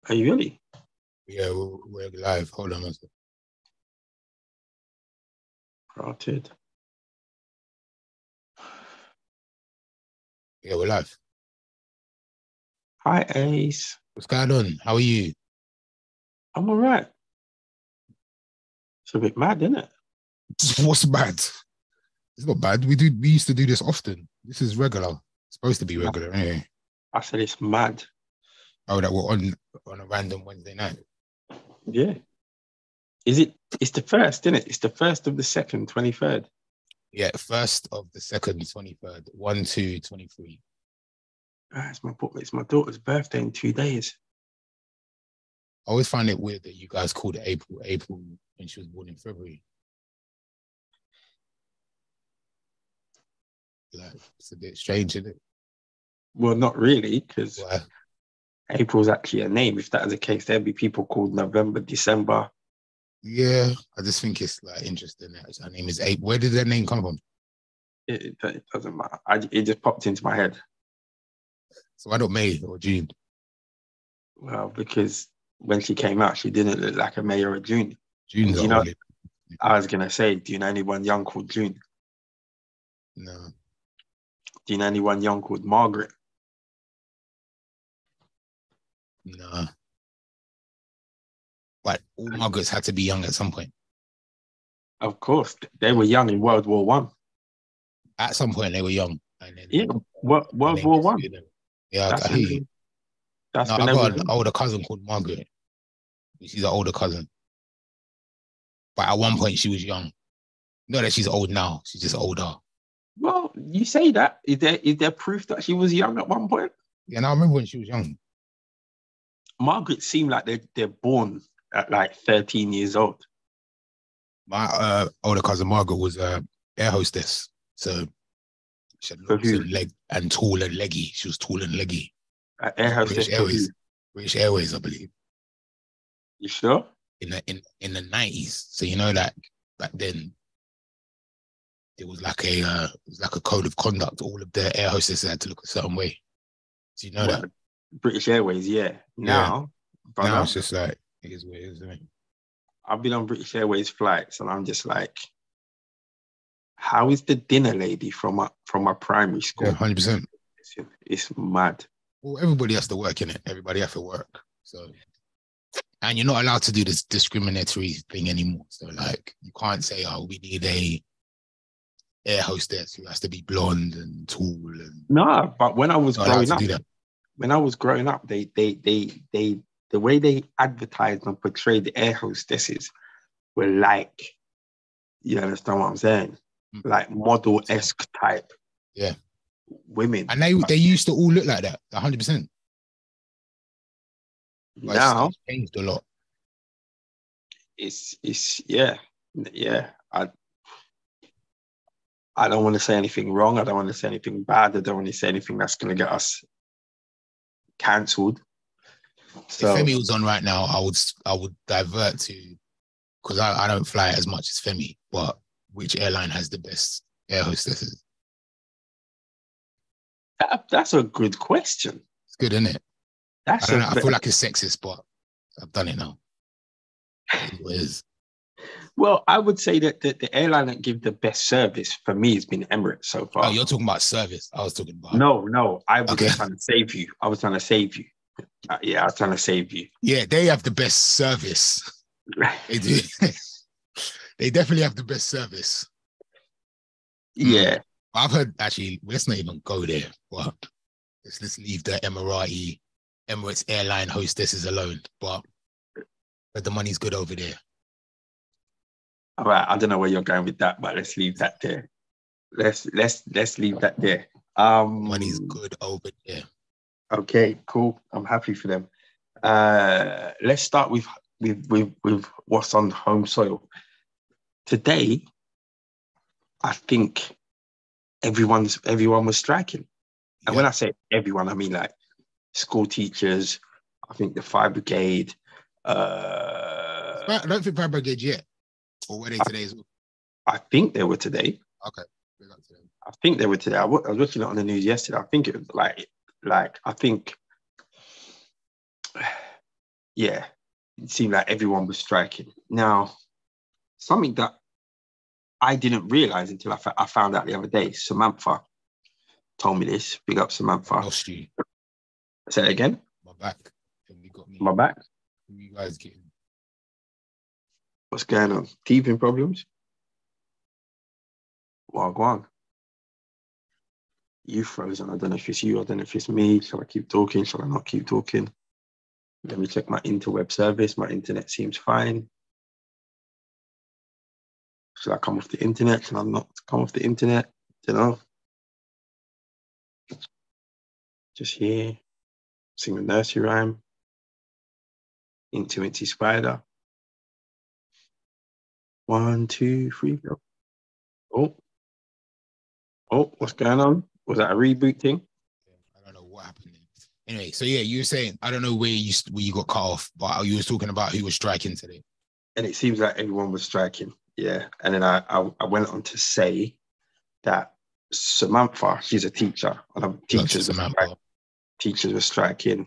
Are you really? Yeah, we're live. Hold on a second. Granted. Yeah, we're live. Hi, Ace. What's going on? How are you? I'm all right. It's a bit mad, isn't it? What's bad? It's not bad. We used to do this often. This is regular. It's supposed to be regular anyway. I said it's mad. Oh, that we're on a random Wednesday night. Yeah. It's the first, isn't it? It's the first of the second, 23rd. Yeah, first of the second, 23rd. 1, 2, 23. It's my daughter's birthday in 2 days. I always find it weird that you guys called it April when she was born in February. Like, it's a bit strange, isn't it? Well, not really, because Why? April's actually a name. If that was the case, there'd be people called November, December. Yeah, I just think it's like interesting that her name is April. Where did that name come from? It doesn't matter. It just popped into my head. So why not May or June? Well, because when she came out, she didn't look like a May or a June. June's Do the you know? only. I was gonna say, do you know anyone young called June? No. Do you know anyone young called Margaret? No. But all Margarets had to be young at some point. Of course, they were young in World War One. At some point, they were young. And then Yeah, World War One. Yeah, That's I hear you. that's No, when I got an everything. older cousin called Margaret. She's an older cousin. But at one point, she was young. Not that she's old now. She's just older. Well, you say that. Is there proof that she was young at one point? Yeah, and I remember when she was young. Margaret seemed like they're born at like 13 years old. My older cousin Margaret was air hostess. So she had For looks who? and leg and tall and leggy. She was tall and leggy. Air British hostess for who? Airways. British Airways, I believe. You sure? In the 90s. So you know that back then it was like a code of conduct. All of the air hostesses had to look a certain way. Do you know Well, that? British Airways, yeah. Yeah. Now, Now brother, it's just like it is what it is, isn't it? I've been on British Airways flights, and I'm just like, how is the dinner lady from my primary Yeah, school? 100%. It's mad. Well, everybody has to work in it. Everybody has to work. So, and you're not allowed to do this discriminatory thing anymore. So, like, you can't say, "Oh, we need a air hostess who has to be blonde and tall," and No, but when I was not allowed growing to up, do that. they the way they advertised and portrayed the air hostesses were like, you understand what I'm saying? Like model-esque type Yeah, women. and they used to all look like that, 100%. But Now it's changed a lot. it's yeah. I don't want to say anything wrong. I don't want to say anything bad. I don't want to say anything that's going to get us cancelled. If So Femi was on right now, I would divert to, because I don't fly as much as Femi, but which airline has the best air hostesses? that's a good question. It's good, isn't it? I That's don't a know. I feel like it's sexist, but I've done it now. It is. well, I would say that the airline that give the best service for me has been Emirates so Oh, far. you're talking about service. I was talking about. No, I was Okay. just trying to save you. I was trying to save you. Yeah, I was trying to save you. Yeah, they have the best service. They do. They definitely have the best service. Yeah. I've heard, actually, let's not even go there, but let's leave the Emirates airline hostesses alone. But the money's good over there. All right. I don't know where you're going with that, but let's leave that there. Let's leave that there. Money's good over there. Okay, cool. I'm happy for them. Let's start with what's on home soil. Today, I think everyone was striking. And when I say everyone, I mean like school teachers, I think the fire brigade. I don't think fire brigade yet. Or were they today as well? I think they were today. Okay. I think they were today. I was watching it on the news yesterday. I think it was like I think yeah, it seemed like everyone was striking. Now, something that I didn't realize until I found out the other day, Samantha told me this. Big up, Samantha. Lost you. Say it again. My back. And you got me. My back. Who you guys getting? What's going on? Teething problems? Well, go on. You frozen. I don't know if it's you. I don't know if it's me. Shall I keep talking? Shall I not keep talking? Let me check my interweb service. My internet seems fine. Should I come off the internet? Should I not come off the internet? You know? Just here. Sing a nursery rhyme. Inty Spider. 1, 2, 3, go. Oh, what's going on? Was that a reboot thing? I don't know what happened. Anyway, so yeah, you were saying, I don't know where you got cut off, but you were talking about who was striking today. And it seems like everyone was striking. Yeah. And then I went on to say that Samantha, she's a teacher. Teachers were striking.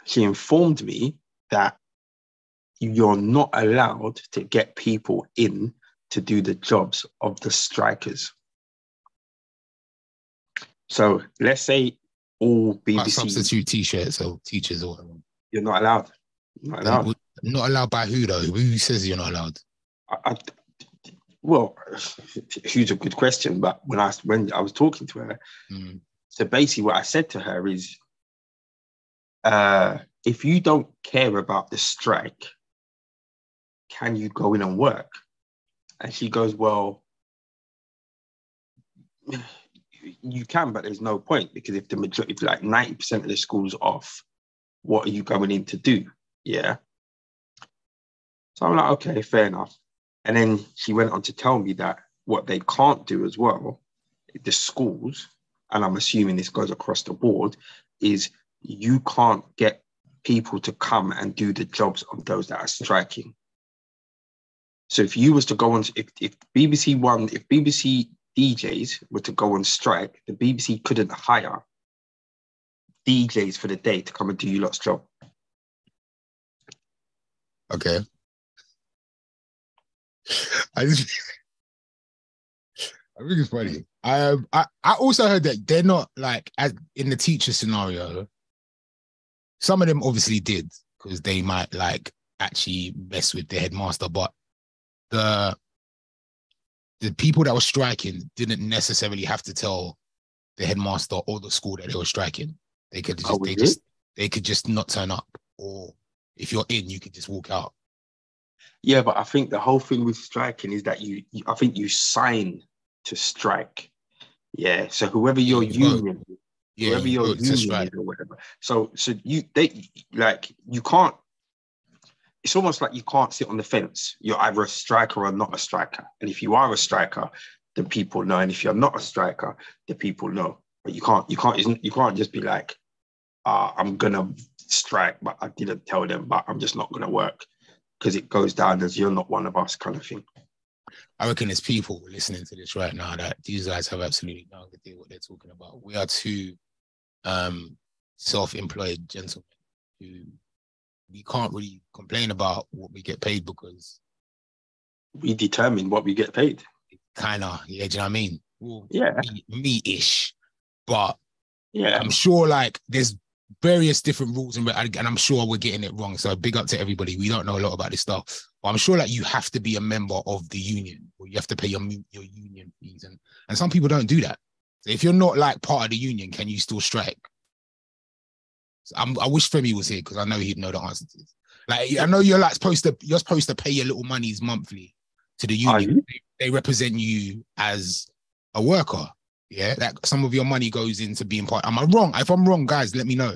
She informed me that you're not allowed to get people in to do the jobs of the strikers. So let's say all BBC... substitute T-shirts or teachers or whatever. You're not allowed. Not allowed. Not allowed by who, though? Who says you're not allowed? Well, huge a good question, but when I was talking to her, so basically what I said to her is, if you don't care about the strike, can you go in and work? And she goes, well, you can, but there's no point, because if like 90% of the school's off, what are you going in to do? Yeah. So I'm like, okay, fair enough. And then she went on to tell me that what they can't do as well, the schools, and I'm assuming this goes across the board, is you can't get people to come and do the jobs of those that are striking. So if you was to go on, if BBC DJs were to go on strike, the BBC couldn't hire DJs for the day to come and do you lot's job. Okay. I think it's funny. I also heard that they're not like, as in the teacher scenario, some of them obviously did, because they might like actually mess with the headmaster, but the people that were striking didn't necessarily have to tell the headmaster or the school that they were striking. They could just not turn up, or if you're in, you could just walk out. Yeah, but I think the whole thing with striking is that I think you sign to strike. Yeah, so whoever your union, whoever your union is or whatever. So you can't. It's almost like you can't sit on the fence. You're either a striker or not a striker. And if you are a striker, the people know. And if you're not a striker, the people know. But you can't just be like, I'm gonna strike, but I didn't tell them, but I'm just not gonna work, because it goes down as you're not one of us kind of thing. I reckon there's people listening to this right now that these guys have absolutely no idea what they're talking about. We are two self-employed gentlemen who we can't really complain about what we get paid, because we determine what we get paid. Kind of, yeah, do you know what I mean? Well, yeah. Me-ish. But yeah, I'm sure like there's various different rules, and I'm sure we're getting it wrong. So big up to everybody. We don't know a lot about this stuff. But I'm sure like you have to be a member of the union, or you have to pay your union fees. And some people don't do that. So if you're not like part of the union, can you still strike? I wish Femi was here, because I know he'd know the answer to this. Like, I know you're supposed to pay your little monies monthly to the union. They represent you as a worker. Yeah, like some of your money goes into being part. Am I wrong? If I'm wrong, guys, let me know.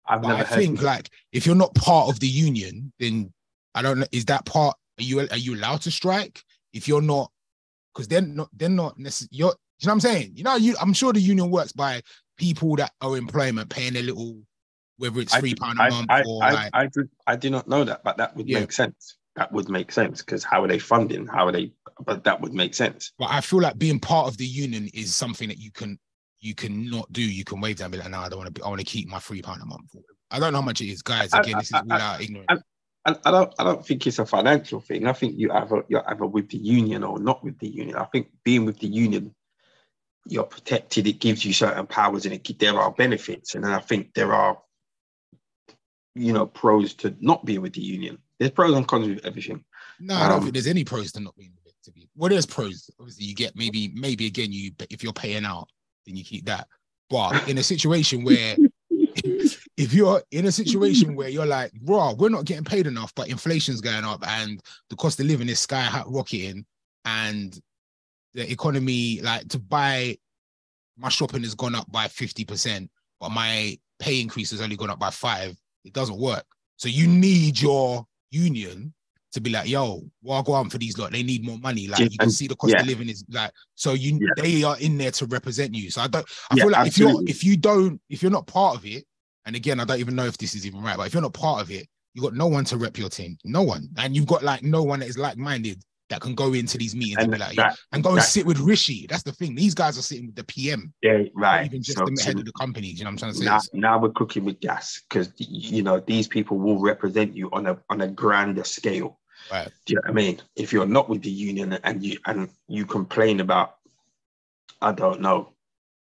I think like if you're not part of the union, then I don't know. Is that part? Are you allowed to strike? If you're not, because they're not necessarily. You know what I'm saying? I'm sure the union works by people that are employment paying a little. Whether it's £3 a month or like... I do not know that, but that would make sense. That would make sense, because how are they funding? But that would make sense. But I feel like being part of the union is something that you can not do. You can wave down and be like, no, I don't want to be, I want to keep my £3 a month. I don't know how much it is, guys. I, Again, this is I, without ignorance. I don't think it's a financial thing. I think you're either with the union or not with the union. I think being with the union, you're protected. It gives you certain powers, and there are benefits. And then I think there are, pros to not being with the union. There's pros and cons with everything. No, I don't think there's any pros to not being with it. Well, there's pros. Obviously, you get maybe again, if you're paying out, then you keep that. But in a situation where if you're in a situation where you're like, bro, we're not getting paid enough, but inflation's going up and the cost of living is sky high rocketing, and the economy, like, to buy my shopping has gone up by 50%, but my pay increase has only gone up by 5%. It doesn't work. So you need your union to be like, yo, well, I'll go on for these lot. They need more money. Like, you can see the cost of living is like, so they are in there to represent you. So I feel like absolutely. if you're not part of it, and again, I don't even know if this is even right, but if you're not part of it, you've got no one to rep your team. No one. And you've got like no one that is like-minded that can go into these meetings and be like, and sit with Rishi. That's the thing. These guys are sitting with the PM. Yeah, right. Not even just the head of the company. You know what I'm trying to say? Now we're cooking with gas, because these people will represent you on a grander scale. Right. Do you know what I mean? If you're not with the union and you complain about, I don't know,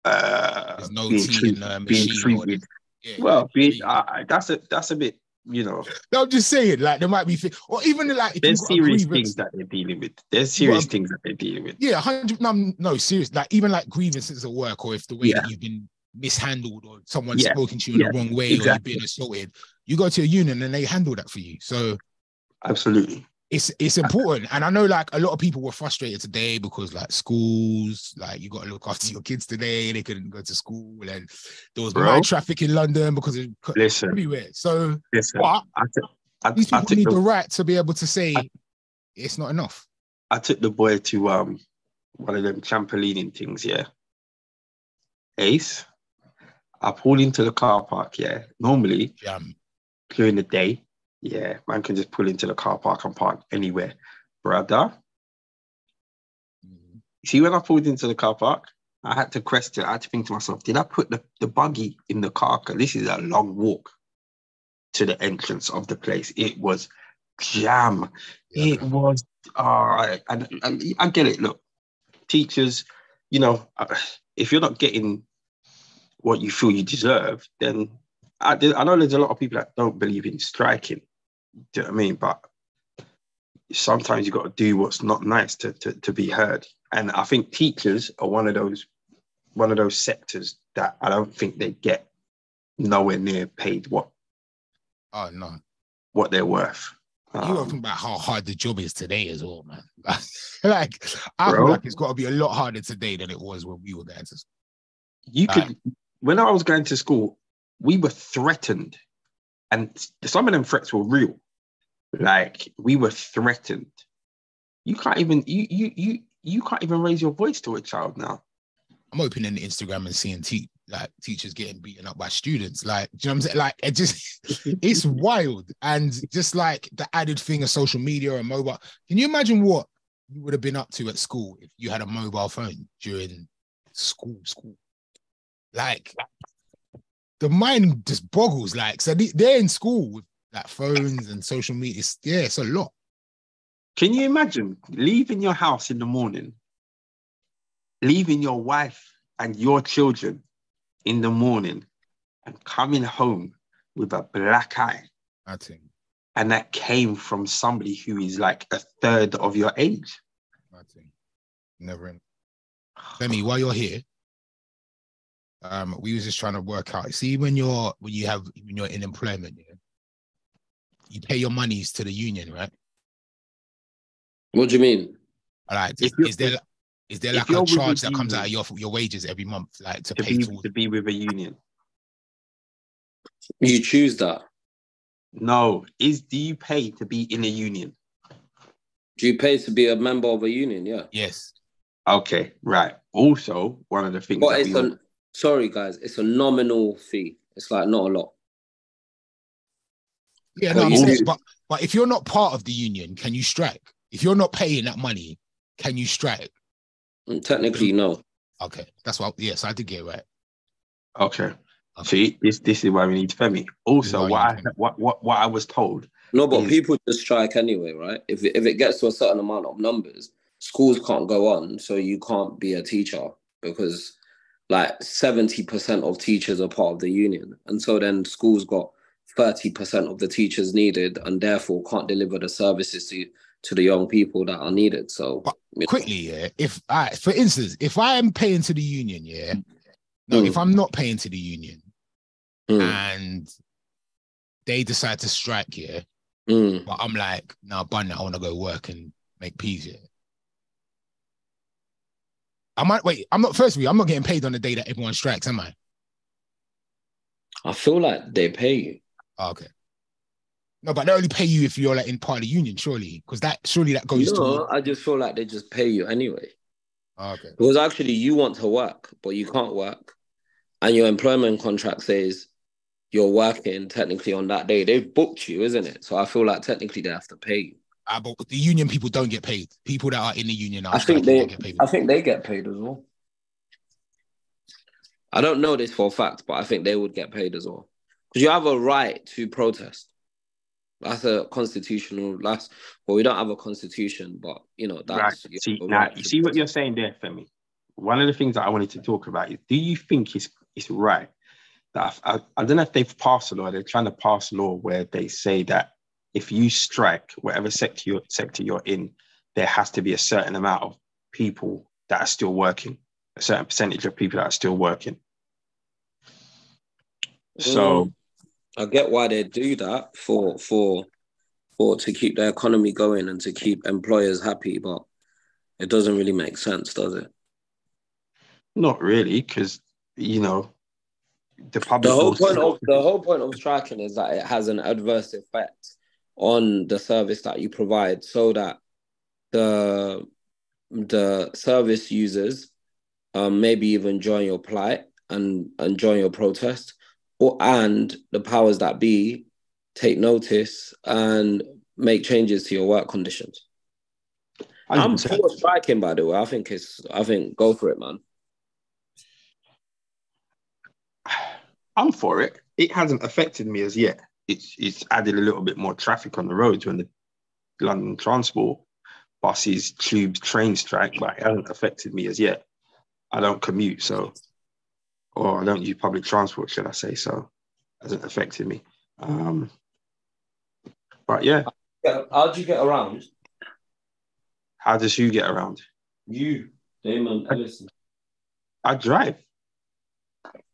there's no tea in the machine. That's a bit, No, I'm just saying, like, there might be things, or even like, if there's serious things that they're dealing with. There's serious things that they're dealing with. Yeah, 100. No, serious. Like, even like grievances at work, or if the way that you've been mishandled, or someone's spoken to you in the wrong way, or you've been assaulted, you go to a union and they handle that for you. So, absolutely. It's important. And I know, like, a lot of people were frustrated today because, like, schools, like, you got to look after your kids today. They couldn't go to school, and there was mad traffic in London because of everywhere. So, but these people need the right to be able to say it's not enough. I took the boy to one of them trampolining things, Ace. I pulled into the car park, normally during the day. Yeah, man can just pull into the car park and park anywhere. Brother, see, when I pulled into the car park, I had to think to myself, did I put the buggy in the car? Because this is a long walk to the entrance of the place. It was jam. Yeah, it was, and I get it. Look, teachers, if you're not getting what you feel you deserve, then I know there's a lot of people that don't believe in striking. Do you know what I mean? But sometimes you got to do what's not nice to be heard. And I think teachers are one of those sectors that I don't think they get nowhere near paid what they're worth. You're talking about how hard the job is today as well, man. Like, I feel like it's got to be a lot harder today than it was when we were going to school. When I was going to school, we were threatened, and some of them threats were real. Like, we were threatened. You can't even you can't even raise your voice to a child now. I'm opening the Instagram and seeing teachers getting beaten up by students. Like, do you know what I'm saying? Like, it's wild. And just like the added thing of social media and mobile. Can you imagine what you would have been up to at school if you had a mobile phone during school? Like, the mind just boggles. Like, so they're in school with like phones and social media. It's a lot. Can you imagine leaving your house in the morning, leaving your wife and your children in the morning, and coming home with a black eye? I think. And that came from somebody who is like a third of your age. I think. Never in. Femi, while you're here, we was just trying to work out. See, when you're in employment, you pay your monies to the union, right? What do you mean? Like, is there like a charge that comes out of your wages every month, like to be with a union? You choose that. No, do you pay to be in a union? Do you pay to be a member of a union? Yeah. Yes. Okay, right. Also, one of the things. But sorry, guys, it's a nominal fee. It's like not a lot. Yeah, no, but if you're not part of the union, can you strike? If you're not paying that money, can you strike? Technically, no. Okay, that's what. Yes, I did get it right. Okay. See, this is why we need Femi. Also, what I was told. No, but people just strike anyway, right? If it gets to a certain amount of numbers, schools can't go on, so you can't be a teacher because like 70% of teachers are part of the union. And so then schools got 30% of the teachers needed and therefore can't deliver the services to the young people that are needed. So quickly, yeah, if for instance, if I am paying to the union, yeah, no, if I'm not paying to the union and they decide to strike, yeah, but I'm like, no, bun, I want to go work and make peas, yeah. I'm not getting paid on the day that everyone strikes, am I? I feel like they pay you. Oh, okay. No, but they only pay you if you're like in part of the union, surely. Because that goes to... I just feel like they just pay you anyway. Oh, okay. Because actually you want to work, but you can't work. And your employment contract says you're working technically on that day. They've booked you, isn't it? So I feel like technically they have to pay you. But the union people don't get paid. People that are in the union are they get paid. I think they get paid as well. I don't know this for a fact, but I think they would get paid as well. Because you have a right to protest. That's a constitutional... well, we don't have a constitution, but, that's... Right. You see what you're saying there, Femi? One of the things that I wanted to talk about is, do you think it's right that... I don't know if they've passed a law, they're trying to pass a law where they say that if you strike, whatever sector you're in, there has to be a certain amount of people that are still working, a certain percentage of people that are still working. So I get why they do that for to keep the economy going and to keep employers happy, but it doesn't really make sense, does it? Not really, because the public. The whole point of striking is that it has an adverse effect on the service that you provide, so that the service users maybe even join your plight and join your protest, and the powers that be take notice and make changes to your work conditions. 100%. I'm for striking, by the way. I think go for it, man. I'm for it. It hasn't affected me as yet. It's added a little bit more traffic on the roads when the London transport, buses, tubes, trains strike, but it hasn't affected me as yet. I don't commute, or I don't use public transport, should I say, so it hasn't affected me. But yeah. How'd you get around? How does who get around? You, Damon Ellison. I drive.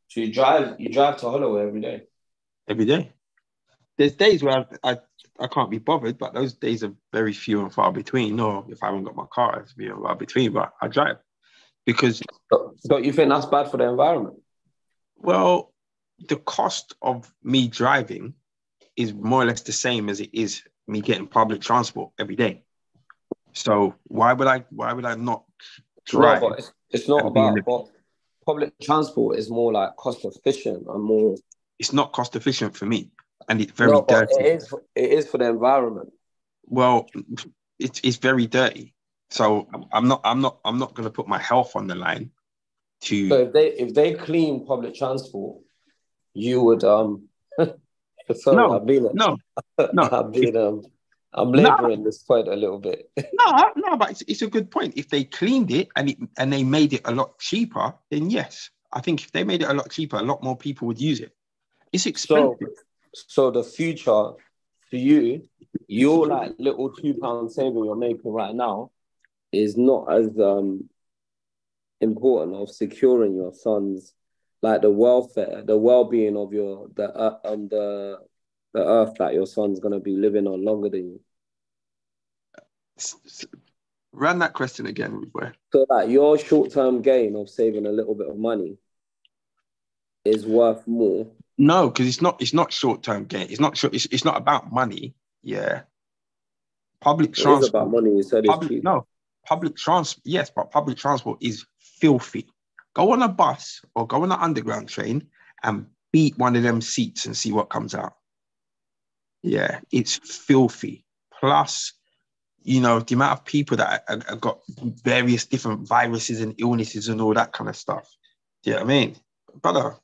So you drive to Holloway every day? Every day. There's days where I can't be bothered, but those days are very few and far between. Or if I haven't got my car, it's few and far between, but I drive. Because... Don't you think that's bad for the environment? Well, the cost of me driving is more or less the same as it is me getting public transport every day. So why would I not drive? No, but it's not about... But public transport is more like cost efficient and more... It's not cost efficient for me. And it's very dirty. It is for the environment. Well, it's very dirty. So I'm not going to put my health on the line to... So if they clean public transport, you would I'm labouring this point a little bit. No, but it's a good point. If they cleaned it and they made it a lot cheaper, then yes. I think if they made it a lot cheaper, a lot more people would use it. It's expensive. So the future for you, your like little £2 saving you're making right now is not as important of securing your son's, like, the welfare, the well-being of the earth that your son's going to be living on longer than you. Run that question again, Roy. So that your short-term gain of saving a little bit of money is worth more. No, because it's not short-term gain. It's not about money. Yeah. Public transport. It is about money. You said it's cheap. No, public transport. Yes, but public transport is filthy. Go on a bus or go on an underground train and beat one of them seats and see what comes out. Yeah, it's filthy. Plus, the amount of people that have got various different viruses and illnesses and all that kind of stuff. Do you know what I mean? Brother,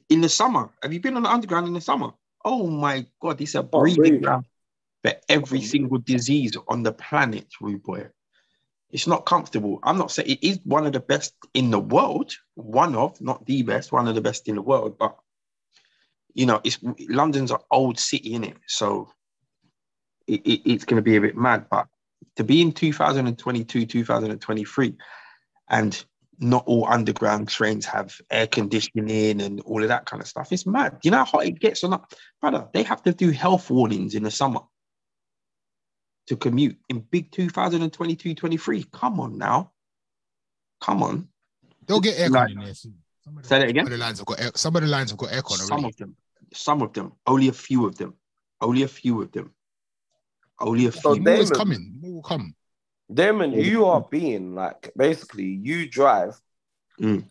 in the summer. Have you been on the underground in the summer? Oh my God, it's a Can't breeding breathe. ground for every single disease on the planet, rude boy. It's not comfortable. I'm not saying it is one of the best in the world. One of, not the best, one of the best in the world. But you know, London's an old city, innit? So it's going to be a bit mad. But to be in 2022, 2023, and not all underground trains have air conditioning and all of that kind of stuff, it's mad. You know how hot it gets or not? Brother, they have to do health warnings in the summer to commute in big 2022, 23. Come on now. Come on. They'll get aircon in there soon. Say that again? Some of the lines have got aircon already. Some of them. Only a few of them. Only a few of them. Only a few. So More is coming. More will come. Damon, you are being like, basically, you drive.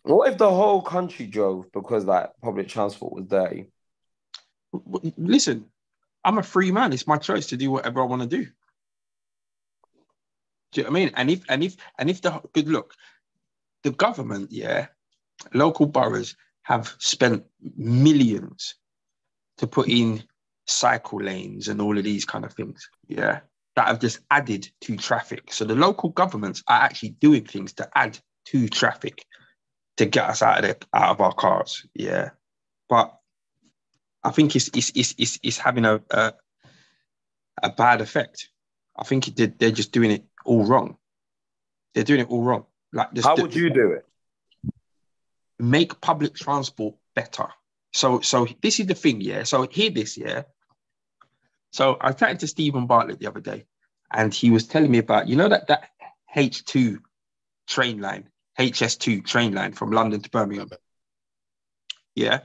What if the whole country drove because like public transport was dirty? Listen, I'm a free man. It's my choice to do whatever I want to do. Do you know what I mean? And if the good look, the government, local boroughs have spent millions to put in cycle lanes and all of these kind of things, that have just added to traffic. So the local governments are actually doing things to add to traffic to get us out of our cars, But I think it's having a bad effect. I think they're just doing it all wrong. They're doing it all wrong. Like, how would you do it? Make public transport better. So this is the thing, So hear this, So I was chatting to Stephen Bartlett the other day, and he was telling me about, you know, that H2 train line, HS2 train line from London to Birmingham. Yeah.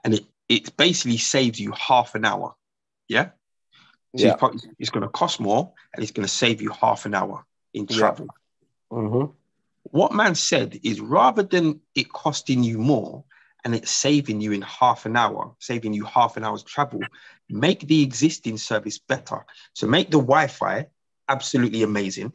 And it basically saves you half an hour. Yeah. So it's going to cost more and it's going to save you half an hour in travel. What man said is, rather than it costing you more and it's saving you in half an hour, saving you half an hour's travel, make the existing service better. So make the Wi-Fi absolutely amazing.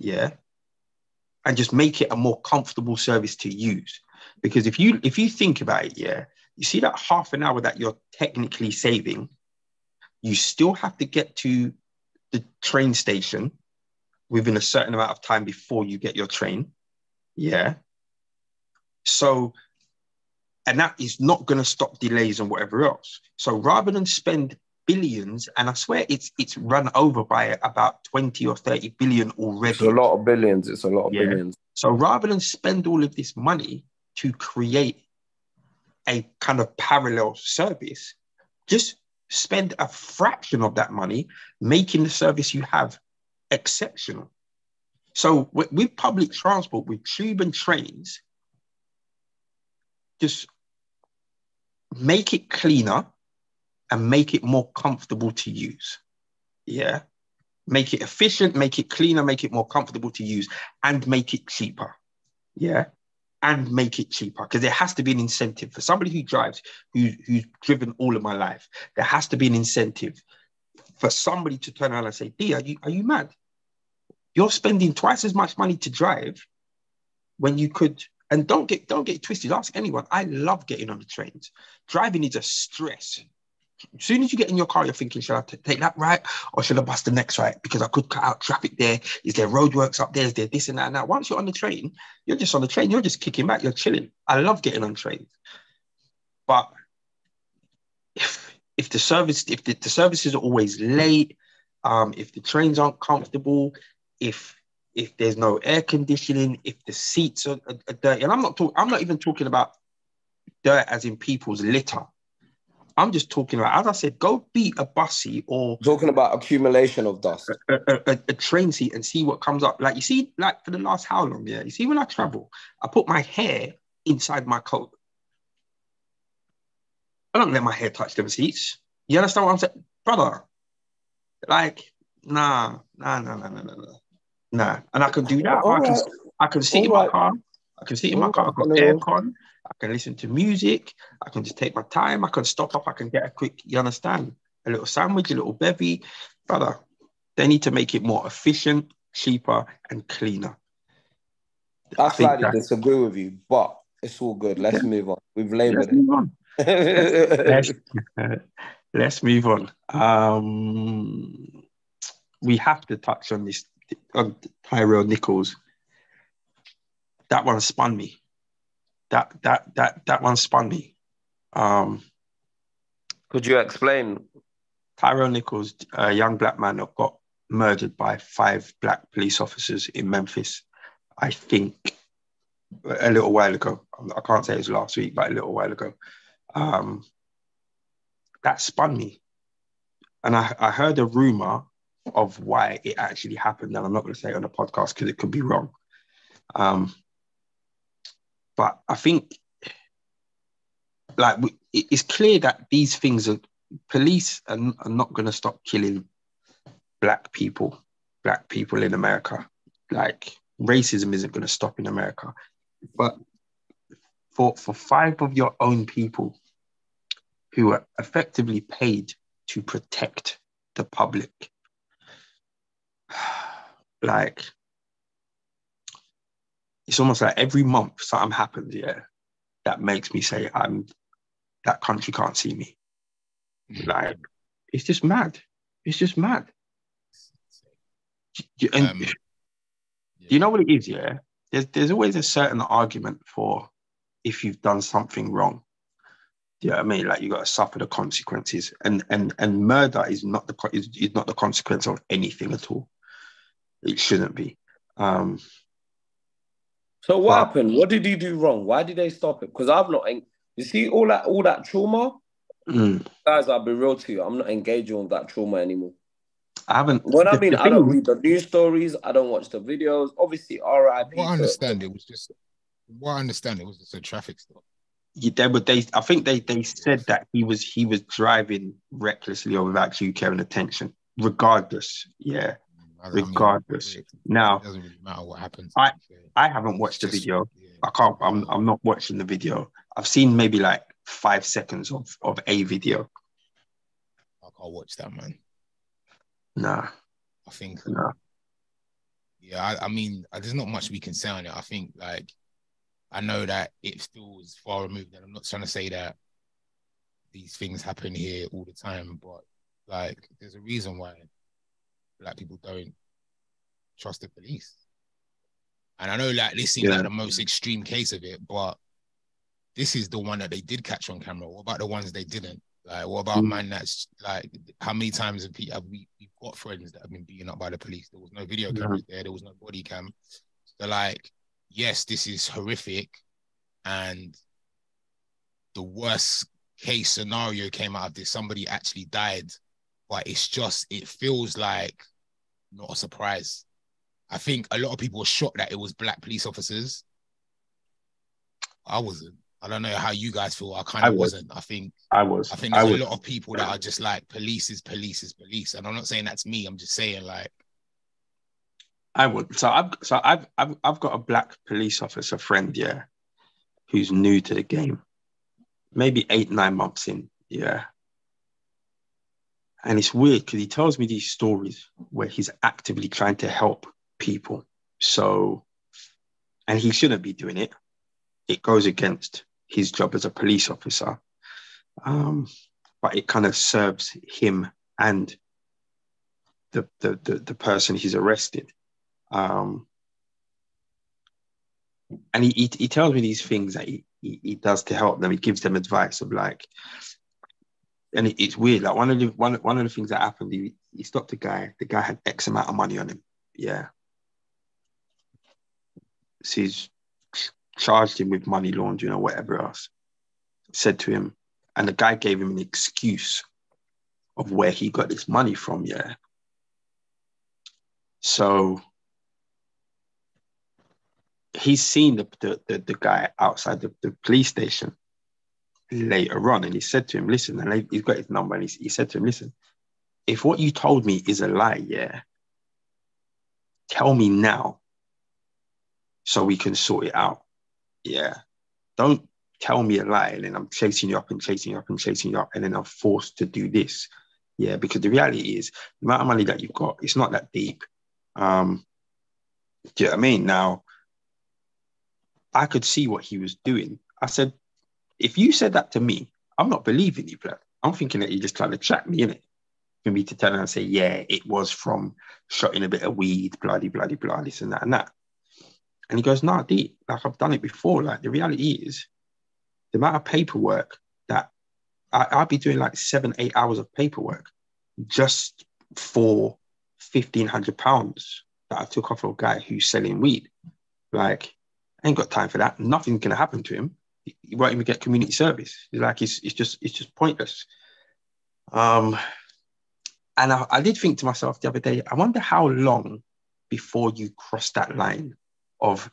And just make it a more comfortable service to use. Because if you think about it, you see that half an hour that you're technically saving, you still have to get to the train station within a certain amount of time before you get your train. So, and that is not going to stop delays and whatever else. So rather than spend billions, and I swear it's run over by about 20 or 30 billion already. It's a lot of billions. It's a lot of billions. So rather than spend all of this money to create a kind of parallel service, just spend a fraction of that money making the service you have exceptional. So with public transport, with tube and trains, just make it cleaner and make it more comfortable to use. Make it efficient, make it cleaner, make it more comfortable to use, and make it cheaper. And make it cheaper, because there has to be an incentive for somebody who drives, who's driven all of my life. There has to be an incentive for somebody to turn around and say, D, are you mad? You're spending twice as much money to drive when you could. And don't get twisted. Ask anyone. I love getting on the trains. Driving is a stress. As soon as you get in your car, you're thinking, should I take that right or should I bust the next right? Because I could cut out traffic there. Is there roadworks up there? Is there this and that and that? Once you're on the train, you're just on the train. You're just kicking back. You're chilling. I love getting on trains. But if the services are always late, if the trains aren't comfortable, if there's no air conditioning, if the seats are dirty, and I'm not even talking about dirt as in people's litter. I'm just talking about, as I said, go beat a bussy or talking about accumulation of dust, a train seat, and see what comes up. Like, you see, like for the last how long? You see, when I travel, I put my hair inside my coat. I don't let my hair touch them seats. You understand what I'm saying, brother? Like, nah. And I can do that. I can sit in my car. I can sit in my car. I've got aircon. I can listen to music. I can just take my time. I can stop up. I can get a quick, you understand? A little sandwich, a little bevy. Brother, they need to make it more efficient, cheaper, and cleaner. I slightly disagree with you, but it's all good. Let's move on. We've laboured it. let's let's move on. We have to touch on this on Tyrell Nichols. That one spun me. That one spun me. Could you explain? Tyrell Nichols, a young black man that got murdered by 5 black police officers in Memphis, I think a little while ago. I can't say it was last week, but a little while ago. That spun me. And I heard a rumor of why it actually happened. And I'm not going to say it on the podcast because it could be wrong. But I think it's clear that these things are, police are not going to stop killing black people in America. Like, racism isn't going to stop in America. But for 5 of your own people who are effectively paid to protect the public, like, it's almost like every month something happens, that makes me say, that country can't see me. Like, it's just mad. It's just mad. And you know what it is, There's always a certain argument for if you've done something wrong. Do you know what I mean? Like, you got to suffer the consequences. And murder is not the consequence of anything at all. It shouldn't be. So what happened? What did he do wrong? Why did they stop it? Because I've not. You see all that trauma, guys. I'll be real to you. I'm not engaging with that trauma anymore. I haven't. What I mean, I don't read the news stories. I don't watch the videos. Obviously, R.I.P. What I understand, it was just a traffic stop. I think they said that he was driving recklessly or without due care and attention. Regardless, regardless. Now, it doesn't really matter what happens. I haven't watched the video. I can't. I'm not watching the video. I've seen maybe like 5 seconds of a video. I can't watch that, man. Nah. I think. Nah. Yeah, I mean, there's not much we can say on it. I think, like, I know that it still is far removed, and I'm not trying to say that these things happen here all the time, but, like, there's a reason why black people don't trust the police. And I know, like, this seems like the most extreme case of it, but this is the one that they did catch on camera. What about the ones they didn't? Like, what about man that's, like, how many times have we've got friends that have been beaten up by the police? There was no video cameras there was no body cam. So, like, yes, this is horrific, and the worst case scenario came out of this. Somebody actually died, but it feels like not a surprise. I think a lot of people were shocked that it was black police officers. I wasn't. I don't know how you guys feel. I kind of wasn't. I think there's a lot of people that are just like, police is police is police. And I'm not saying that's me. I'm just saying, like, I would. So I've got a black police officer friend, who's new to the game, maybe 8-9 months in, and it's weird because he tells me these stories where he's actively trying to help people. So, and he shouldn't be doing it. It goes against his job as a police officer, but it kind of serves him and the person he's arrested. And he tells me these things that he does to help them. He gives them advice of, like, and it's weird. Like, one of the things that happened, he stopped a guy. The guy had X amount of money on him. So he's charged him with money laundering or whatever else. Said to him, and the guy gave him an excuse of where he got this money from. So he's seen the guy outside the police station later on, and he said to him, listen, and he's got his number, and he said to him, listen, if what you told me is a lie, tell me now so we can sort it out. Don't tell me a lie and then I'm chasing you up and chasing you up and chasing you up, and then I'm forced to do this. Because the reality is, the amount of money that you've got, it's not that deep. Do you know what I mean? Now, I could see what he was doing. I said, if you said that to me, I'm not believing you, blood. I'm thinking that you're just trying to trap me, innit? For me to turn around and say, yeah, it was from shotting a bit of weed, bloody, bloody, blah, this and that and that. And he goes, nah, D, like I've done it before. Like the reality is the amount of paperwork that I'd be doing like 7-8 hours of paperwork just for £1,500 that I took off of a guy who's selling weed. Like, I ain't got time for that. Nothing's gonna happen to him. He won't even get community service. It's just pointless. And I did think to myself the other day, I wonder how long before you cross that line of,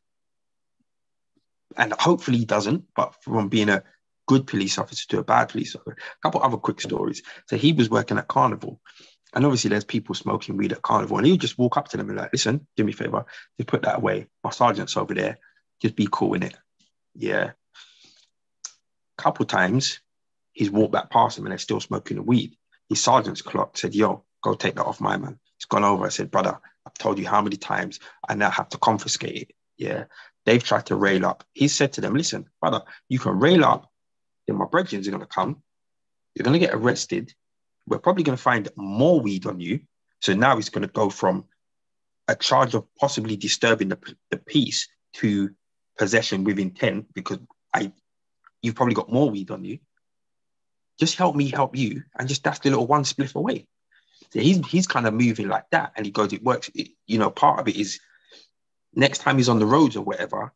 and hopefully he doesn't, but from being a good police officer to a bad police officer. A couple other quick stories. So he was working at Carnival, and obviously there's people smoking weed at Carnival, and he would just walk up to them and like, listen, do me a favor, just put that away. My sergeant's over there. Just be cool in it. Yeah. A couple times he's walked back past him and they're still smoking the weed. His sergeant's clock said, yo, go take that off my man. He's gone over. I said, brother, I've told you how many times I now have to confiscate it. Yeah. They've tried to rail up. He said to them, listen, brother, you can rail up, then my brethren are going to come. You're going to get arrested. We're probably going to find more weed on you. So now it's going to go from a charge of possibly disturbing the peace to possession with intent, because you've probably got more weed on you. Just help me help you, and just that's the little one spliff away. So he's kind of moving like that, and he goes, it works. Part of it is next time he's on the roads or whatever,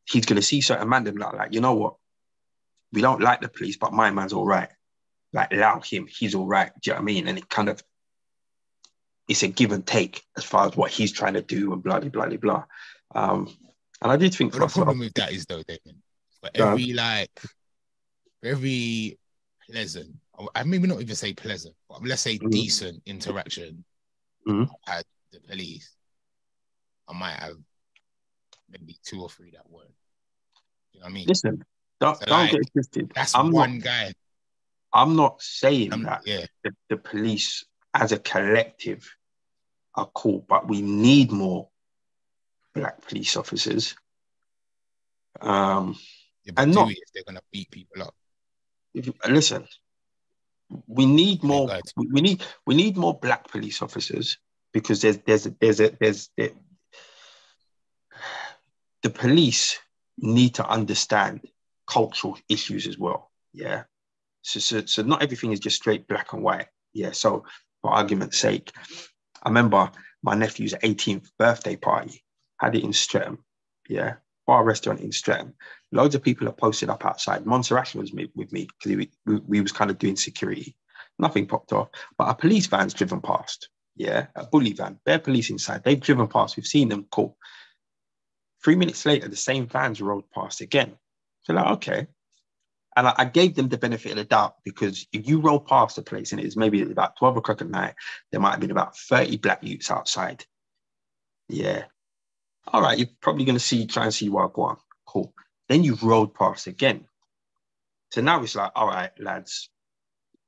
he's going to see certain man them like, you know what? We don't like the police, but my man's all right. Like, allow him, he's all right. Do you know what I mean? And it kind of, it's a give and take as far as what he's trying to do and blah, blah, blah, blah. And I did think the problem with that is though, David, for every pleasant, I maybe not even say pleasant, but let's say decent interaction at the police, I might have maybe 2 or 3 that weren't. You know what I mean? Listen, don't get it twisted. That's one guy. I'm not saying that the police as a collective are cool, but we need more black police officers. And not if they're gonna beat people up. Listen, we need more. We need more black police officers, because the police need to understand cultural issues as well. Yeah. So not everything is just straight black and white. Yeah. So for argument's sake, I remember my nephew's 18th birthday party, had it in Streatham. Yeah. Bar restaurant in Streatham. Loads of people are posted up outside. Montserrat was with me because we was kind of doing security. Nothing popped off, but a police van's driven past. Yeah. A bully van, bare police inside. They've driven past. We've seen them. Cool. 3 minutes later, the same vans rolled past again. So like, okay. And I gave them the benefit of the doubt, because if you roll past the place and it's maybe about 12 o'clock at night, there might have been about 30 black youths outside. Yeah. All right, you're probably going to try and see what I want. Cool. Then you've rolled past again. So now it's like, all right, lads,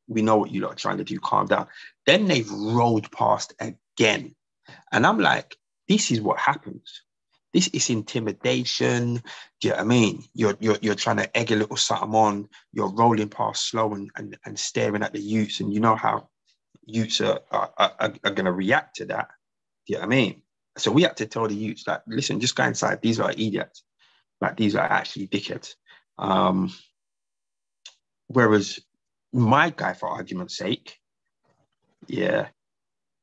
we know what you lot are trying to do. Calm down. Then they've rolled past again. And I'm like, this is what happens. This is intimidation. Do you know what I mean? You're trying to egg a little something on. You're rolling past slow and staring at the youths, and you know how youths are going to react to that. Do you know what I mean? So we had to tell the youths that, listen, just go inside. These are idiots. Like, these are actually dickheads. Whereas my guy, for argument's sake, yeah,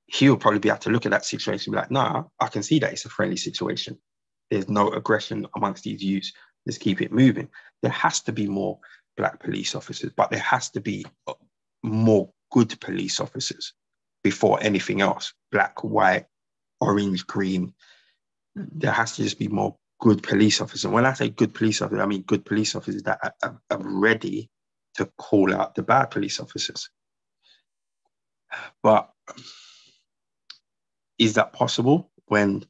he'll probably be able to look at that situation and be like, nah, I can see that it's a friendly situation. There's no aggression amongst these youths. Let's keep it moving. There has to be more black police officers, but there has to be more good police officers before anything else. Black, white, orange, green. There has to just be more good police officers. And when I say good police officers, I mean good police officers that are ready to call out the bad police officers. But is that possible when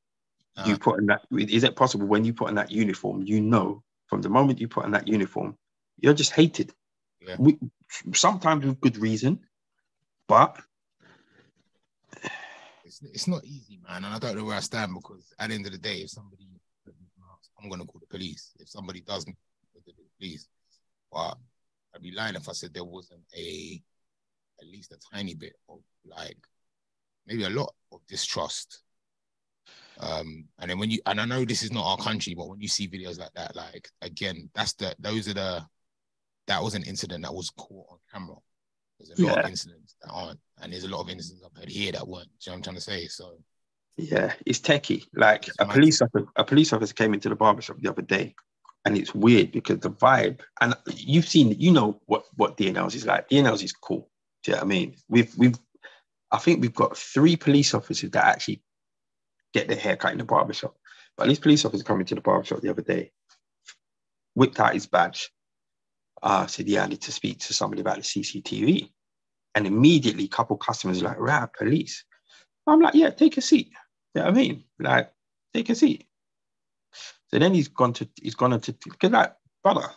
you put in that? Is it possible when you put in that uniform? You know, from the moment you put in that uniform, you're just hated. Yeah. Sometimes with good reason, but it's not easy, man. And I don't know where I stand, because at the end of the day, if somebody, I'm going to call the police. If somebody doesn't, call the police. But I'd be lying if I said there wasn't at least a tiny bit of like maybe a lot of distrust. And then and I know this is not our country, but when you see videos like that, like again, that was an incident that was caught on camera. There's a lot of incidents that aren't, and there's a lot of incidents I've heard here that weren't. Do you know what I'm trying to say? So yeah, it's techie. Like a police officer came into the barbershop the other day, and it's weird because the vibe, and you've seen, you know what DNLs is like. DNLs is cool. Do you know what I mean? I think we've got 3 police officers that actually get their hair cut in the barbershop. But this police officer coming to the barbershop the other day, whipped out his badge, said, yeah, I need to speak to somebody about the CCTV. And immediately a couple customers were like, right, police. I'm like, yeah, take a seat. You know what I mean? Like, take a seat. So then he's gone on to, because like, brother,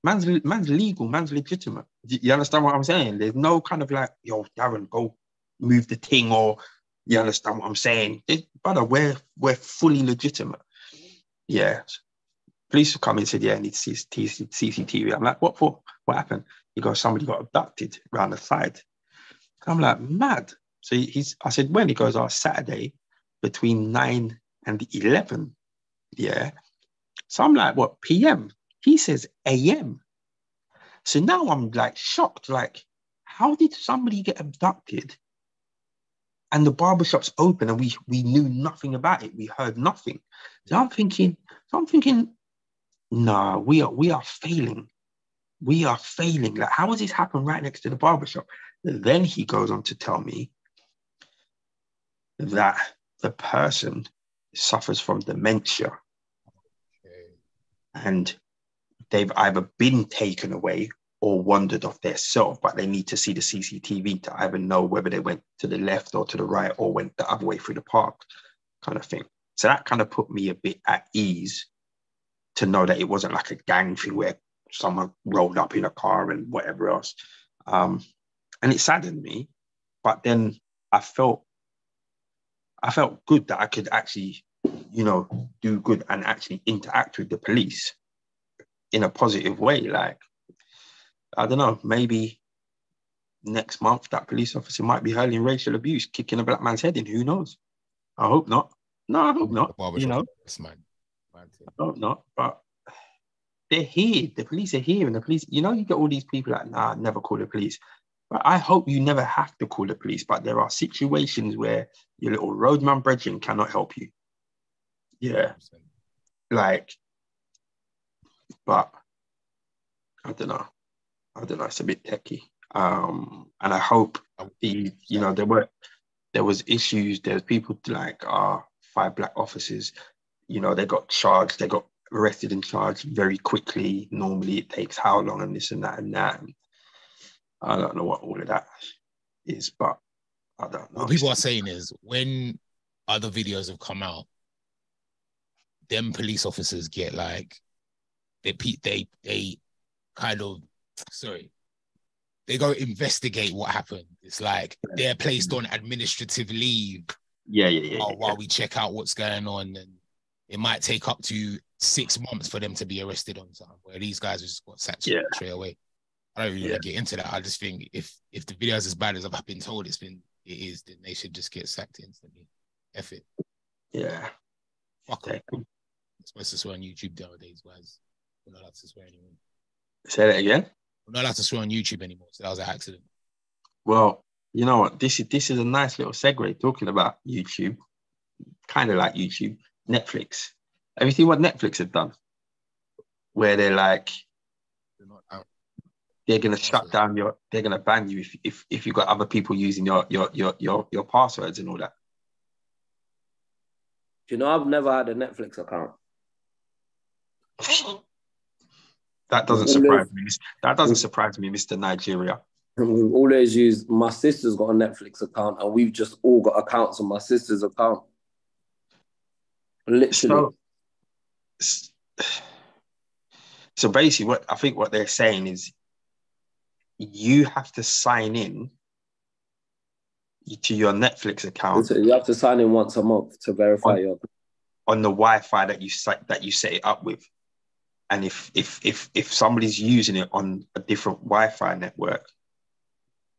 man's legal, man's legitimate. You understand what I'm saying? There's no kind of like, yo, Darren, go move the thing, or you understand what I'm saying? Brother, we're fully legitimate. Yeah. Police have come in and said, yeah, I need to see CCTV. I'm like, what for? What happened? He goes, somebody got abducted around the side. I'm like, mad. So I said, when? He goes, Saturday between 9 and 11. Yeah. So I'm like, what, PM? He says AM. So now I'm like shocked. Like, how did somebody get abducted and the barbershop's open and we knew nothing about it? We heard nothing. So I'm thinking, nah, we are failing. We are failing. Like, how has this happened right next to the barbershop? Then he goes on to tell me that the person suffers from dementia. And they've either been taken away or wandered off their self, but they need to see the CCTV to either know whether they went to the left or to the right or went the other way through the park, kind of thing. So that kind of put me a bit at ease to know that it wasn't like a gang thing where someone rolled up in a car and whatever else. And it saddened me, but then I felt good that I could actually, do good and actually interact with the police in a positive way. Like, I don't know, maybe next month that police officer might be hurling racial abuse, kicking a black man's head in. Who knows? I hope not. No, I hope not. I hope not. But they're here. The police are here, and the police, you get all these people like, nah, never call the police. But I hope you never have to call the police. But there are situations where your little roadman brethren cannot help you. Yeah. Like, but I don't know. It's a bit techie. And I hope there was issues. There's people like 5 black officers, they got charged, they got arrested and charged very quickly. Normally it takes how long and this and that and that. And I don't know what all of that is, but I don't know. What people are saying is when other videos have come out, them police officers get like, they kind of, they go investigate what happened. It's like they're placed on administrative leave. While we check out what's going on, and it might take up to 6 months for them to be arrested on something, where these guys just got sacked straight away. I don't really want to get into that. I just think if the video is as bad as I've been told it is, then they should just get sacked instantly. F it. Yeah. Fuck them. I'm supposed to swear on YouTube nowadays, guys. We're not allowed to swear anymore. Say that again? We're not allowed to swear on YouTube anymore, so that was an accident. Well, you know what? This is a nice little segue talking about YouTube. Kind of like YouTube. Netflix. Have you seen what Netflix have done? Where they're like, they're gonna shut down they're gonna ban you if you got other people using your passwords and all that. Do you know I've never had a Netflix account? That doesn't surprise me. That doesn't surprise me, Mr. Nigeria. We've always used, my sister's got a Netflix account and we've just all got accounts on my sister's account. Literally. So basically what they're saying is you have to sign in to your Netflix account. So you have to sign in once a month to verify on the Wi-Fi that you set it up with. And if somebody's using it on a different Wi-Fi network,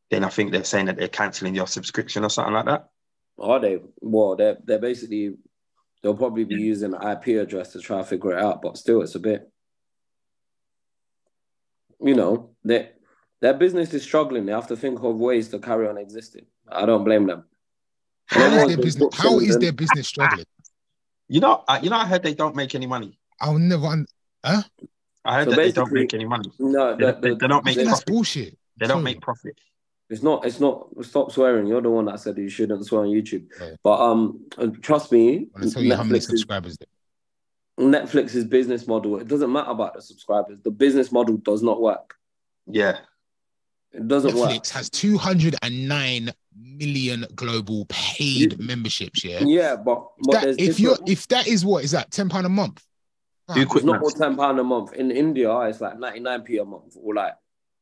then I think they're saying that they're cancelling your subscription or something like that. Are they? Well, they're basically, they'll probably be using an IP address to try to figure it out, but still, it's a bit, you know, their business is struggling. They have to think of ways to carry on existing. I don't blame them. How is their business struggling? You know, I heard they don't make any money. I'll never. Huh? I heard that they don't make any money. No, they don't make profit. That's bullshit. They don't make profit. It's not. Stop swearing. You're the one that said you shouldn't swear on YouTube. Yeah. But trust me, I'll tell you how many subscribers Netflix's business model. It doesn't matter about the subscribers. The business model does not work. Yeah, it doesn't work. Netflix has 209 million global paid memberships. Yeah. Yeah, but if that is what is that £10 a month? It's not more £10 a month. In India, it's like 99p a month, or like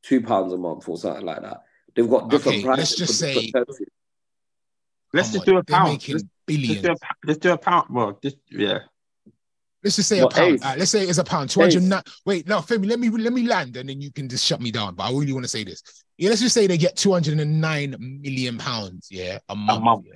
£2 a month, or something like that. They've got different prices. Let's just say. Let's just do a pound. Let's do a pound. Well, yeah. Let's just say a pound. Let's say it's a pound. 209. Wait, no, Femi, let me land, and then you can just shut me down. But I really want to say this. Yeah, let's just say they get £209 million. Yeah, a month.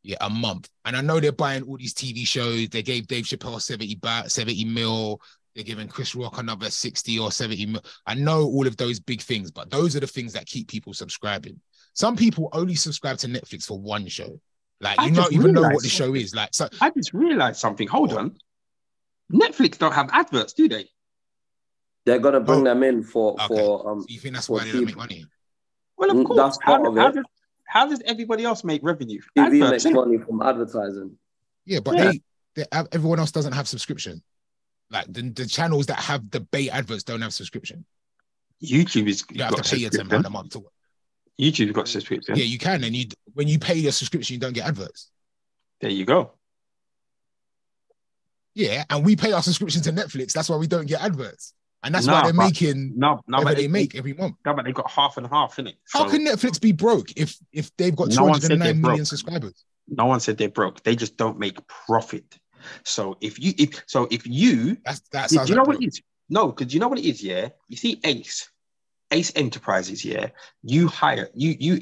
Yeah, a month. And I know they're buying all these TV shows. They gave Dave Chappelle 70 mil. They're giving Chris Rock another 60 or 70 mil. I know all of those big things, but those are the things that keep people subscribing. Some people only subscribe to Netflix for one show. Like, you don't even know what the show is. Like, so I just realized something. Hold on. Netflix don't have adverts, do they? They're gonna bring them in for So you think that's why they don't make money? Well, of course. That's part of it. How does everybody else make revenue? TV makes money from advertising. Yeah, but everyone else doesn't have subscription. Like the channels that have the bait adverts don't have subscription. YouTube is. You have to pay your £10 a month to work. YouTube's got subscription. Yeah, you can, and when you pay your subscription, you don't get adverts. There you go. Yeah, and we pay our subscription to Netflix. That's why we don't get adverts, and that's why they're making whatever they make every month. No, but they've got half and half, innit? How can Netflix be broke if they've got 209 million subscribers? No one said they're broke. They just don't make profit. So if you that sounds you know what it is? No, because you know what it is, yeah? You see Ace Enterprises, yeah? You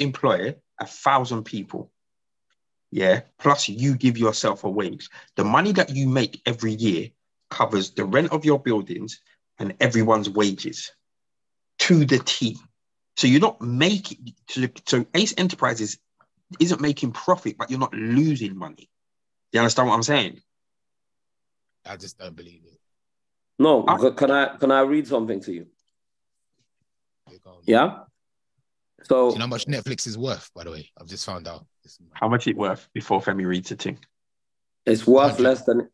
employ 1,000 people, yeah? Plus you give yourself a wage. The money that you make every year covers the rent of your buildings and everyone's wages to the T. So you're not making, so Ace Enterprises isn't making profit, but you're not losing money. You understand what I'm saying? I just don't believe it. No, can I read something to you? Yeah. So do you know how much Netflix is worth? By the way, I've just found out. How much it worth before Femi reads it? It's worth less than.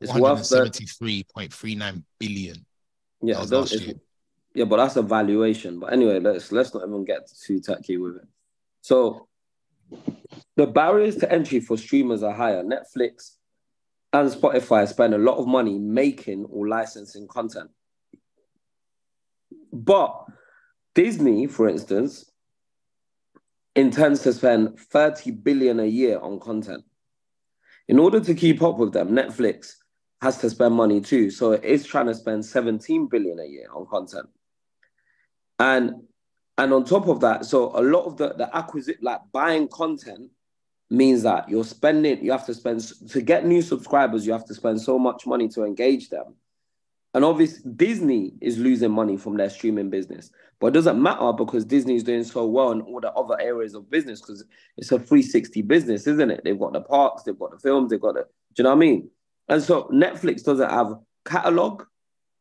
It's worth 73.39 billion. Yeah, yeah, but that's a valuation. But anyway, let's not even get too techy with it. So the barriers to entry for streamers are higher. Netflix and Spotify spend a lot of money making or licensing content. But Disney, for instance, intends to spend 30 billion a year on content. In order to keep up with them, Netflix has to spend money too. So it is trying to spend 17 billion a year on content. And on top of that, so a lot of the acquisition, like buying content, means that you have to spend, to get new subscribers, you have to spend so much money to engage them. And obviously, Disney is losing money from their streaming business. But it doesn't matter because Disney is doing so well in all the other areas of business because it's a 360 business, isn't it? They've got the parks, they've got the films, do you know what I mean? And so Netflix doesn't have catalog,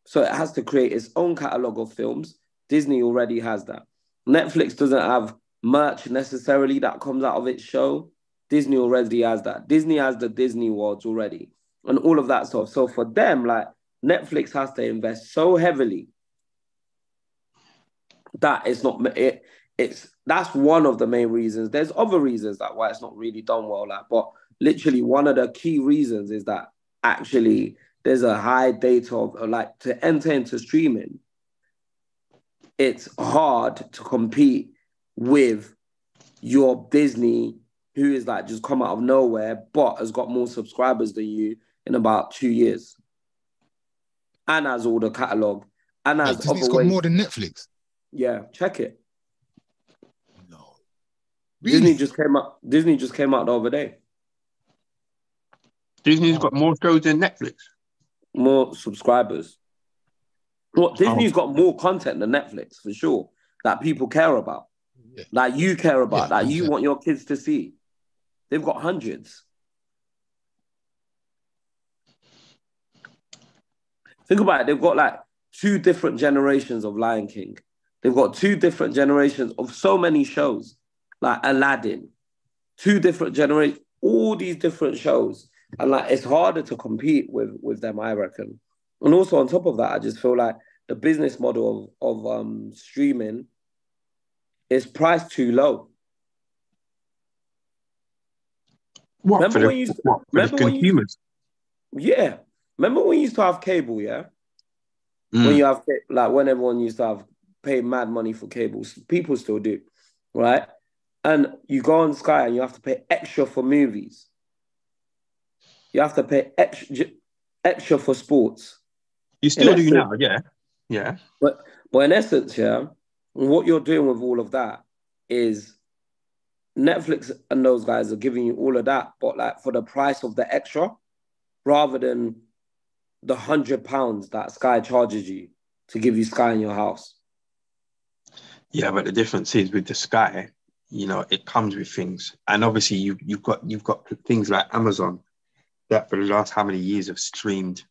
so it has to create its own catalog of films. Disney already has that. Netflix doesn't have merch necessarily that comes out of its show. Disney already has that. Disney has the Disney Worlds already and all of that stuff. So for them, like, Netflix has to invest so heavily that that's one of the main reasons. There's other reasons that why it's not really done well, but literally one of the key reasons is that actually there's a high data of to enter into streaming. It's hard to compete with your Disney, who is just come out of nowhere, but has got more subscribers than you in about 2 years. and has all the catalog, and Wait, has Disney's other got ways. more than Netflix. Yeah, check it. No. Really? Disney just came out the other day. Disney's got more shows than Netflix. More subscribers. What Disney's got more content than Netflix for sure that people care about, that you care about, that you want your kids to see. They've got hundreds. Think about it. They've got like 2 different generations of Lion King. They've got 2 different generations of so many shows, like Aladdin. 2 different generations, all these different shows. And like it's harder to compete with them, I reckon. And also on top of that, I just feel like the business model of streaming is priced too low. What for the consumers? Yeah. Remember when you used to have cable, yeah? When you have, like, when everyone used to have pay mad money for cables, people still do, right? And you go on Sky and you have to pay extra for movies. You have to pay extra for sports. You still do now, yeah. Yeah. But in essence, yeah, what you're doing with all of that is Netflix and those guys are giving you all of that, but like for the price of the extra, rather than the £100 that Sky charges you to give you Sky in your house. Yeah, but the difference is with the Sky, you know, it comes with things, and obviously you've got things like Amazon that for the last how many years have streamed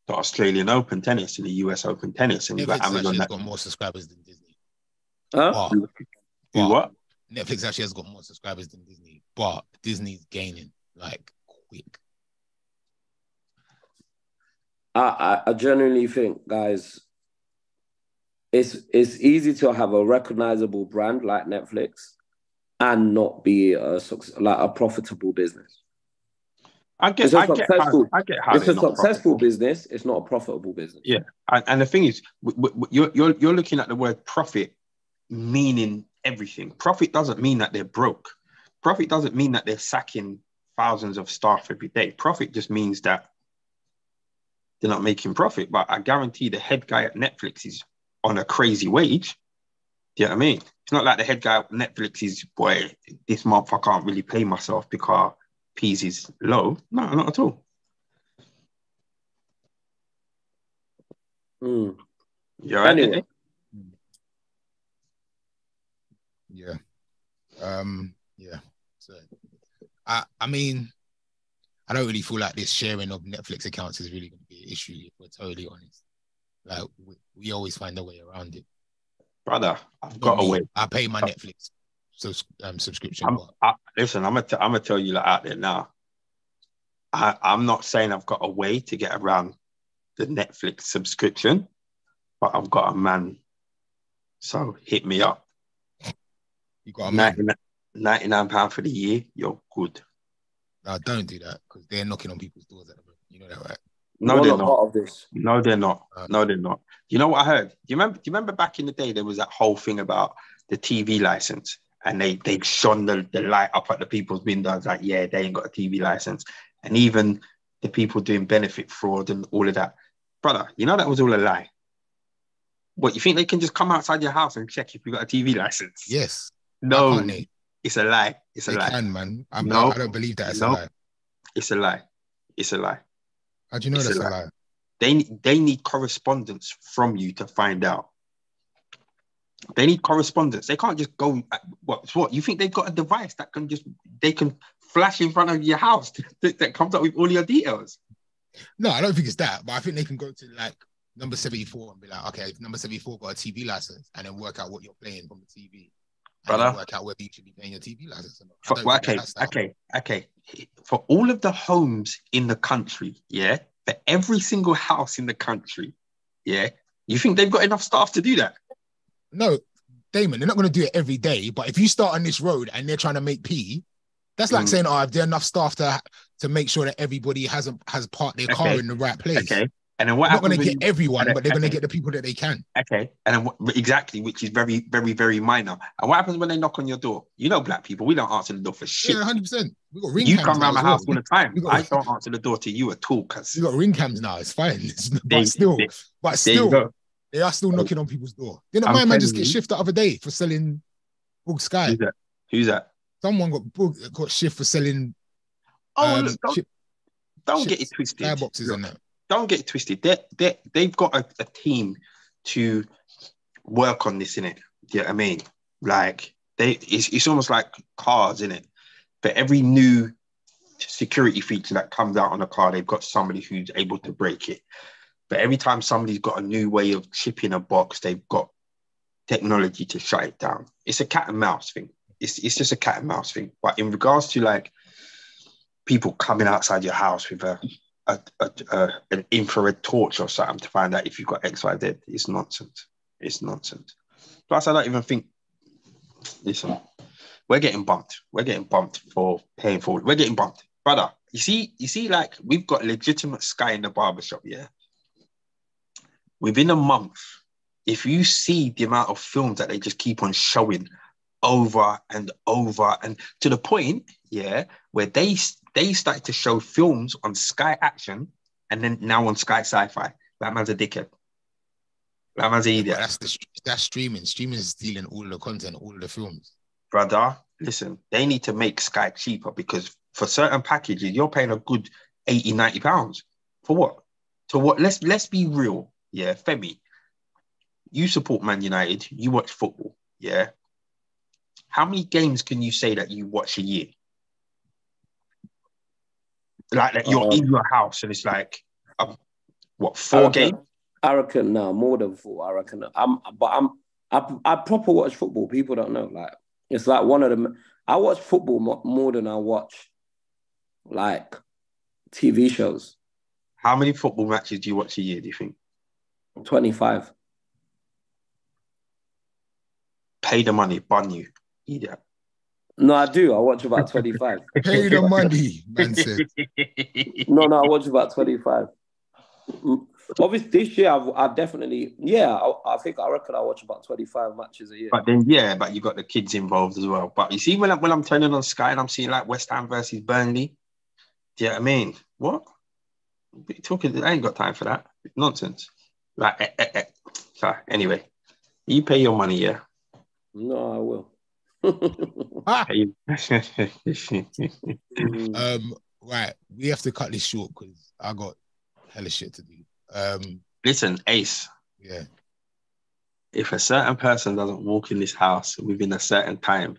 the Australian Open tennis and the US Open tennis, and you've got Amazon that's got more subscribers than Disney. Huh? What? Netflix actually has got more subscribers than Disney, but Disney's gaining like quick. I genuinely think, guys, it's easy to have a recognizable brand like Netflix and not be a profitable business. I get how it's a successful business. It's not a profitable business. Yeah, and the thing is, you're looking at the word profit, meaning everything. Profit doesn't mean that they're broke. Profit doesn't mean that they're sacking thousands of staff every day. Profit just means that they're not making profit. But I guarantee the head guy at Netflix is on a crazy wage. Do you know what I mean? It's not like the head guy at Netflix is, boy, this month I can't really pay myself because P's is low. No, not at all. Yeah. Anyway. Yeah. Yeah. So, I mean, I don't really feel like this sharing of Netflix accounts is really going to be an issue, if we're totally honest. Like, we always find a way around it. Brother, I've got a way. I pay my Netflix subscription. Listen, I'm gonna tell you out there now. I'm not saying I've got a way to get around the Netflix subscription, but I've got a man. So hit me up. You got a man. £99 for the year. You're good. No, don't do that because they're knocking on people's doors at the moment. You know that, right? No, they're not. Part of this. No, they're not. No, they're not. You know what I heard? Do you remember back in the day there was that whole thing about the TV license, and they shone the light up at the people's windows like, yeah, they ain't got a TV license, and even the people doing benefit fraud and all of that. Brother, you know that was all a lie. What, you think they can just come outside your house and check if you got a TV license? Yes. No, it's a lie. It's a lie. They can, man. I don't believe that it's a lie. It's a lie. It's a lie. How do you know that's a lie? They need correspondence from you to find out. They need correspondence. They can't just go. What? You think they've got a device that they can flash in front of your house that comes up with all your details? No, I don't think it's that. But I think they can go to like number 74 and be like, okay, if number 74 got a TV license, and then work out what you're playing from the TV. And then work out whether you should be paying your TV license or not. Okay. For all of the homes in the country, yeah, for every single house in the country, yeah, you think they've got enough staff to do that? No, Damon, they're not going to do it every day. But if you start on this road and they're trying to make P, that's like saying, if there are enough staff to make sure that everybody has parked their car in the right place. Okay. And then what They're not happens going to when get everyone, but they're going to okay, get the people that they can. okay. And then exactly, which is very, very, very minor. And what happens when they knock on your door? You know, black people, we don't answer the door for shit. Yeah, 100%. We got ring You cams come now around my as well. house all the time. We I got don't answer the door to you at all, because we got ring cams now. It's fine. there, But still, there, but there you still, go. they are still knocking on people's door. Didn't I'm my man telling just get you. shift the other day for selling Book Sky? Who's that? Who's that? Someone got shift for selling Oh, look, chip, don't get it chips, twisted. skyboxes and that. Don't get it twisted. They've got a team to work on this, innit? Do you know what I mean? Like, it's almost like cars, innit? For every new security feature that comes out on a car, they've got somebody who's able to break it. But every time somebody's got a new way of chipping a box, they've got technology to shut it down. It's a cat and mouse thing. It's just a cat and mouse thing. But in regards to like people coming outside your house with an infrared torch or something to find out if you've got X, Y, Z, it's nonsense. It's nonsense. Plus, I don't even think. Listen, we're getting bumped. We're getting bumped for paying for it. We're getting bumped, brother. You see, like we've got legitimate Sky in the barbershop, yeah. Within a month, if you see the amount of films that they just keep on showing over and over, and to the point, yeah, where they started to show films on Sky Action and then now on Sky Sci-Fi. That man's a dickhead. That man's an idiot. That's streaming. Streaming is stealing all the content, all of the films. Brother, listen, they need to make Sky cheaper, because for certain packages, you're paying a good 80, 90 pounds. For what? To what? Let's be real. Yeah, Femi, you support Man United, you watch football, yeah? How many games can you say that you watch a year? Like that you're in your house and it's like, what, 4 games? I reckon now more than 4. I reckon I proper watch football. People don't know. Like it's like one of them. I watch football more than I watch like TV shows. How many football matches do you watch a year, do you think? 25. Pay the money, bun you, idiot. No, I do. I watch about 25. Pay the money, man said. No, I watch about 25. Obviously, this year I've definitely, I reckon I watch about 25 matches a year. But then, but you got the kids involved as well. But you see, when I'm turning on Sky and I'm seeing like West Ham versus Burnley, do you know what I mean? What? Talking, I ain't got time for that. Nonsense. Like, sorry. Anyway, you pay your money, yeah? No, I will. Right, we have to cut this short because I got hella shit to do. Listen, Ace. Yeah. If a certain person doesn't walk in this house within a certain time,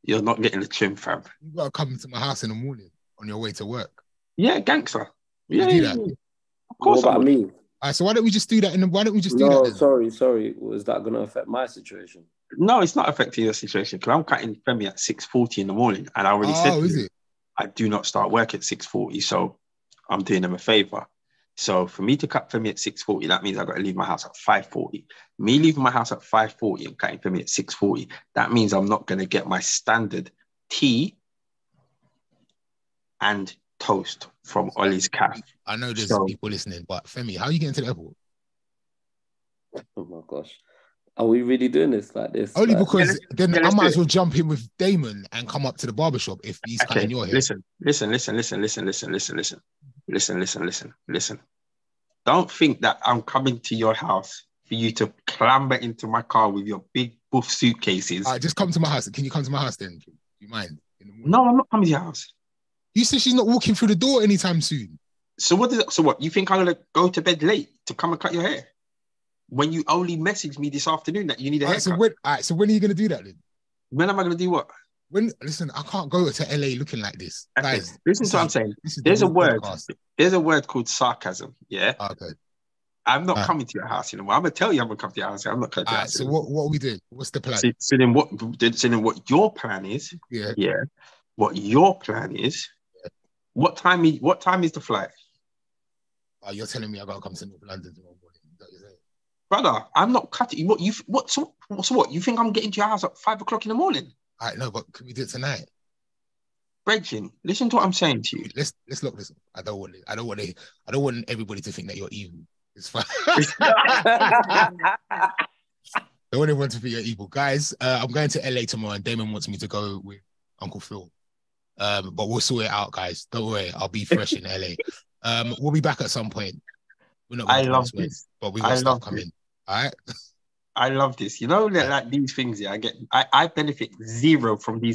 you're not getting the trim, fam. You gotta come to my house in the morning on your way to work. Yeah, gangster. Yeah, do that. Of course. What about me? All right, so why don't we just do that? Why don't we just do that? No, sorry. Was that going to affect my situation? No, it's not affecting your situation because I'm cutting Femi at 6:40 in the morning, and I already said, is it? I do not start work at 6:40, so I'm doing them a favor. So for me to cut Femi at 6:40, that means I've got to leave my house at 5:40. Me leaving my house at 5:40 and cutting Femi at 6:40, that means I'm not going to get my standard tea and toast from Ollie's Cafe. I know there's people listening, but Femi, how are you getting to the airport? Oh my gosh. Are we really doing this like this? Only because then I might as well jump in with Damon and come up to the barbershop if he's cutting your hair. Listen. Don't think that I'm coming to your house for you to clamber into my car with your big buff suitcases. All right, just come to my house. Can you come to my house then? Do you mind? No, I'm not coming to your house. You said she's not walking through the door anytime soon. So what? You think I'm gonna go to bed late to come and cut your hair? When you only messaged me this afternoon that you need a haircut. So when are you going to do that then? When am I going to do what? Listen, I can't go to LA looking like this. Okay. Guys, listen to what I'm saying. There's a word called sarcasm, yeah? Okay. I'm not coming to your house anymore. I'm going to tell you I'm going to come to your house. I'm not coming to your house. So what are we doing? What's the plan? So then what your plan is, what your plan is, what time is the flight? You're telling me I got to come to North London tomorrow morning. Is that what you're saying? Brother, I'm not cutting you. What? You think I'm getting to your house at 5 o'clock in the morning? All right, no, but can we do it tonight? Bridget, listen to what I'm saying to you. Let's lock this up. I don't want everybody to think that you're evil. It's fine. Don't want everyone to think you're evil. Guys, I'm going to LA tomorrow and Damon wants me to go with Uncle Phil. But we'll sort it out, guys. Don't worry. I'll be fresh in LA. We'll be back at some point. We're not going to promise when, but we got stuff coming. All right? I love this. You know, like these things, yeah, I benefit zero from these